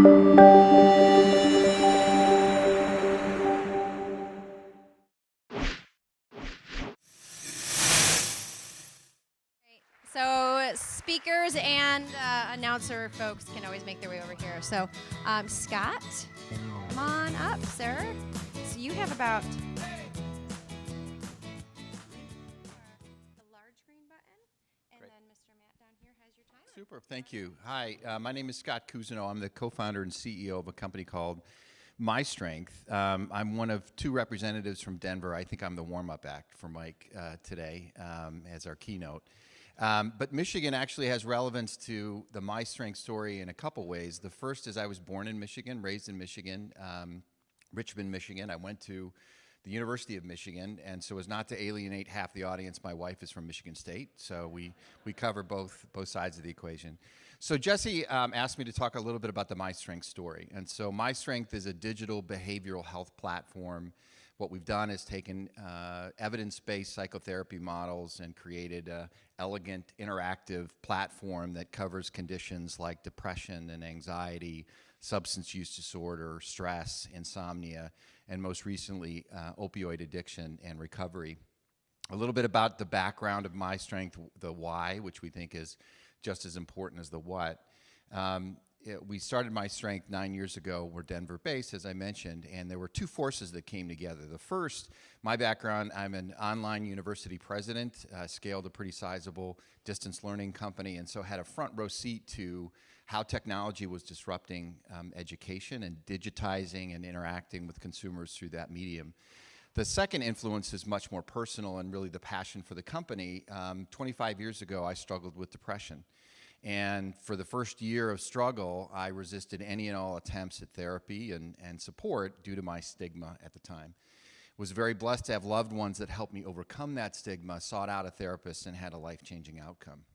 So speakers and announcer folks can always make their way over here. So Scott, come on up, sir. So you have about the large green button, and Great. then Mr. Matt down here has your timer. Super, thank you. Hi, my name is Scott Cousino. I'm the co-founder and CEO of a company called MyStrength. I'm one of two representatives from Denver. I think I'm the warm-up act for Mike today as our keynote. But Michigan actually has relevance to the MyStrength story in a couple ways. The first is I was born in Michigan, raised in Michigan, Richmond, Michigan. I went to the University of Michigan, and so as not to alienate half the audience, my wife is from Michigan State, so we cover both sides of the equation. So Jesse asked me to talk a little bit about the MyStrength story, and so MyStrength is a digital behavioral health platform. What we've done is taken evidence-based psychotherapy models and created an elegant, interactive platform that covers conditions like depression and anxiety, substance use disorder, stress, insomnia, and most recently, opioid addiction and recovery. A little bit about the background of MyStrength, the why, which we think is just as important as the what. We started MyStrength 9 years ago. We're Denver-based, as I mentioned, and there were two forces that came together. The first, my background, I'm an online university president, scaled a pretty sizable distance learning company, and so had a front row seat to how technology was disrupting education and digitizing and interacting with consumers through that medium. The second influence is much more personal and really the passion for the company. 25 years ago, I struggled with depression. And for the first year of struggle, I resisted any and all attempts at therapy and support due to my stigma at the time. Was very blessed to have loved ones that helped me overcome that stigma, sought out a therapist, and had a life-changing outcome.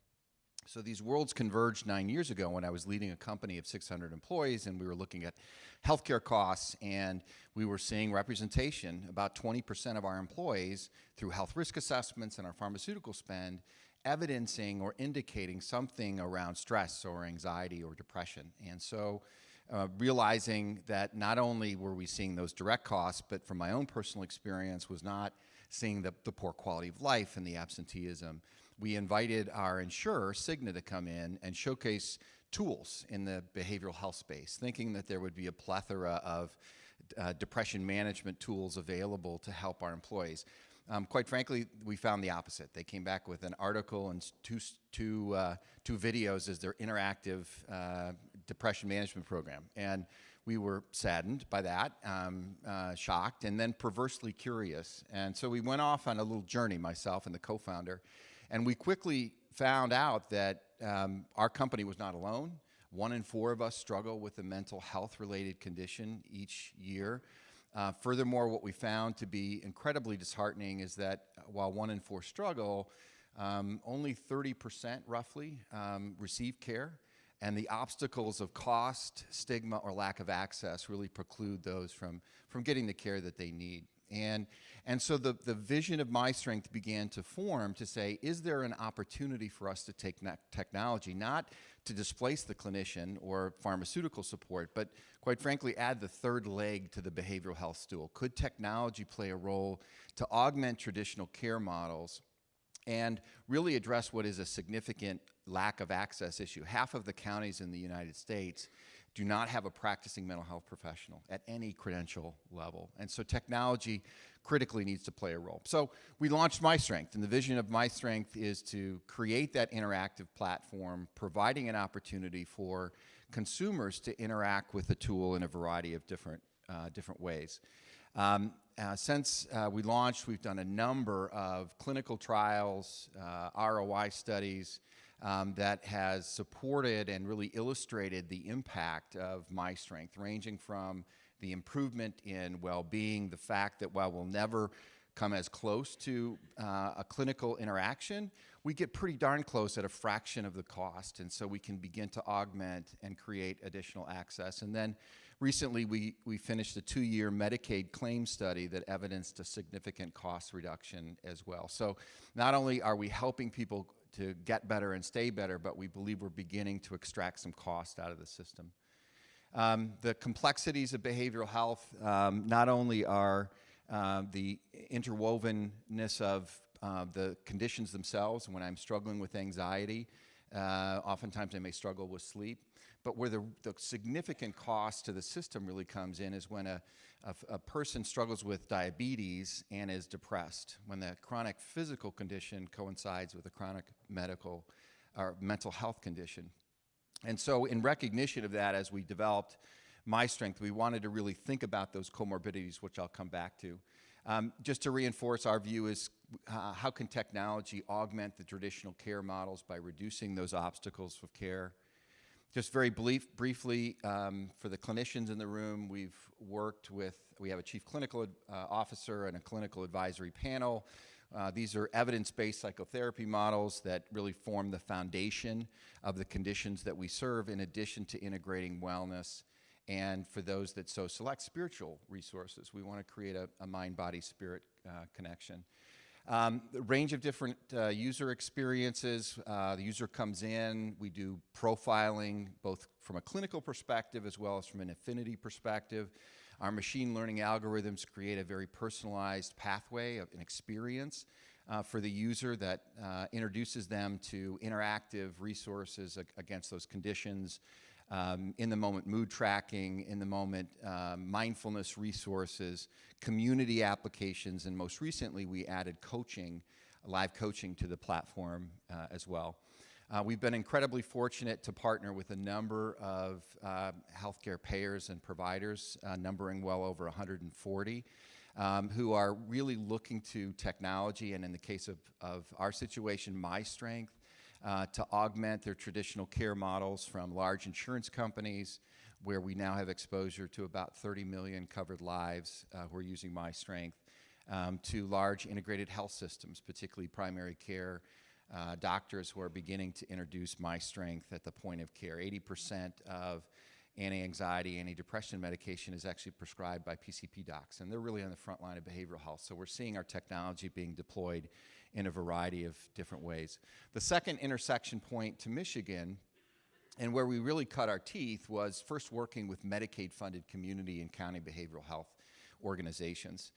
So these worlds converged 9 years ago when I was leading a company of 600 employees, and we were looking at healthcare costs, and we were seeing representation. About 20% of our employees, through health risk assessments and our pharmaceutical spend, evidencing or indicating something around stress or anxiety or depression. And so realizing that not only were we seeing those direct costs, but from my own personal experience was not seeing the poor quality of life and the absenteeism, we invited our insurer, Cigna, to come in and showcase tools in the behavioral health space, thinking that there would be a plethora of depression management tools available to help our employees. Quite frankly, we found the opposite. They came back with an article and two videos as their interactive depression management program. And we were saddened by that, shocked, and then perversely curious. And so we went off on a little journey, myself and the co-founder, and we quickly found out that our company was not alone. 1 in 4 of us struggle with a mental health-related condition each year. Furthermore, what we found to be incredibly disheartening is that while 1 in 4 struggle, only 30% roughly receive care, and the obstacles of cost, stigma, or lack of access really preclude those from getting the care that they need. And so the vision of MyStrength began to form to say, is there an opportunity for us to take technology, not to displace the clinician or pharmaceutical support, but quite frankly, add the third leg to the behavioral health stool? Could technology play a role to augment traditional care models and really address what is a significant lack of access issue? Half of the counties in the United States do not have a practicing mental health professional at any credential level. And so technology critically needs to play a role. So we launched MyStrength, and the vision of MyStrength is to create that interactive platform, providing an opportunity for consumers to interact with the tool in a variety of different ways. Since we launched, we've done a number of clinical trials, ROI studies, that has supported and really illustrated the impact of MyStrength, ranging from the improvement in well-being, the fact that while we'll never come as close to a clinical interaction, we get pretty darn close at a fraction of the cost, and so we can begin to augment and create additional access. And then recently we finished a 2-year Medicaid claim study that evidenced a significant cost reduction as well. So not only are we helping people to get better and stay better, but we believe we're beginning to extract some cost out of the system. The complexities of behavioral health not only are the interwovenness of the conditions themselves. When I'm struggling with anxiety, oftentimes I may struggle with sleep. But where the significant cost to the system really comes in is when a person struggles with diabetes and is depressed, when the chronic physical condition coincides with a chronic medical or mental health condition. And so in recognition of that, as we developed MyStrength, we wanted to really think about those comorbidities, which I'll come back to. Just to reinforce, our view is how can technology augment the traditional care models by reducing those obstacles of care? Just very briefly, for the clinicians in the room, we have a chief clinical officer and a clinical advisory panel. These are evidence-based psychotherapy models that really form the foundation of the conditions that we serve, in addition to integrating wellness and, for those that so select, spiritual resources. We want to create a mind-body-spirit connection. The range of different user experiences. The user comes in, we do profiling both from a clinical perspective as well as from an affinity perspective. Our machine learning algorithms create a very personalized pathway of an experience for the user that introduces them to interactive resources against those conditions. In the moment mood tracking, in the moment mindfulness resources, community applications, and most recently we added coaching, live coaching to the platform as well. We've been incredibly fortunate to partner with a number of healthcare payers and providers, numbering well over 140, who are really looking to technology, and in the case of our situation, MyStrength, to augment their traditional care models, from large insurance companies, where we now have exposure to about 30 million covered lives who are using MyStrength, to large integrated health systems, particularly primary care doctors who are beginning to introduce MyStrength at the point of care. 80% of anti-anxiety, anti-depression medication is actually prescribed by PCP docs, and they're really on the front line of behavioral health. So we're seeing our technology being deployed in a variety of different ways. The second intersection point to Michigan, and where we really cut our teeth, was first working with Medicaid-funded community and county behavioral health organizations.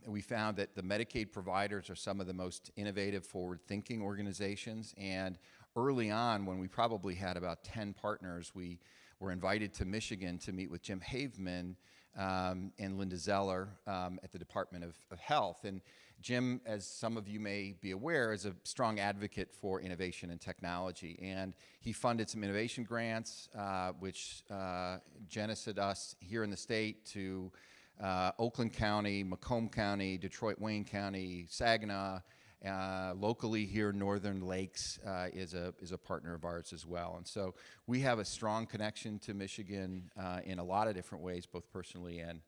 We found that the Medicaid providers are some of the most innovative, forward-thinking organizations, and early on, when we probably had about 10 partners, we were invited to Michigan to meet with Jim Haveman and Linda Zeller at the Department of Health. And Jim, as some of you may be aware, is a strong advocate for innovation and technology. And he funded some innovation grants, which jettisoned us here in the state to Oakland County, Macomb County, Detroit, Wayne County, Saginaw. Locally here, Northern Lakes is a partner of ours as well. And so we have a strong connection to Michigan in a lot of different ways, both personally and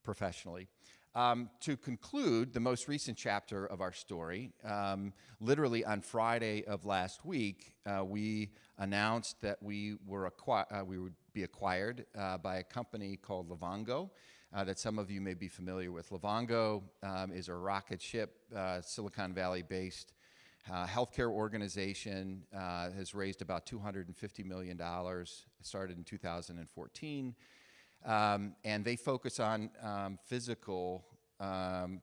professionally. To conclude the most recent chapter of our story, literally on Friday of last week, we announced that we would be acquired by a company called Livongo, that some of you may be familiar with. Livongo is a rocket ship, Silicon Valley-based healthcare organization, has raised about $250 million. It started in 2014. And they focus on physical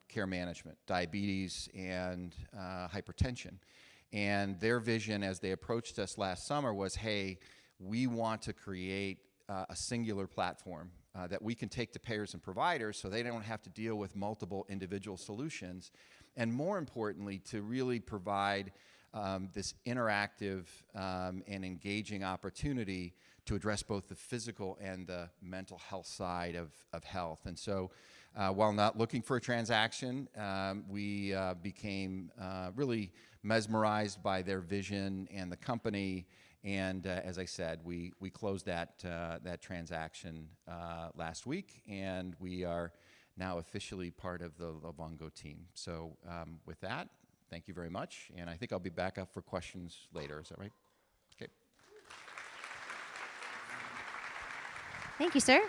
care management, diabetes and hypertension. And their vision, as they approached us last summer, was, hey, we want to create a singular platform that we can take to payers and providers so they don't have to deal with multiple individual solutions. And more importantly, to really provide this interactive and engaging opportunity to address both the physical and the mental health side of health. And so while not looking for a transaction, we became really mesmerized by their vision and the company. And as I said, we closed that transaction last week, and we are now officially part of the Livongo team. So with that, thank you very much, and I think I'll be back up for questions later. Is that right? Okay. Thank you, sir.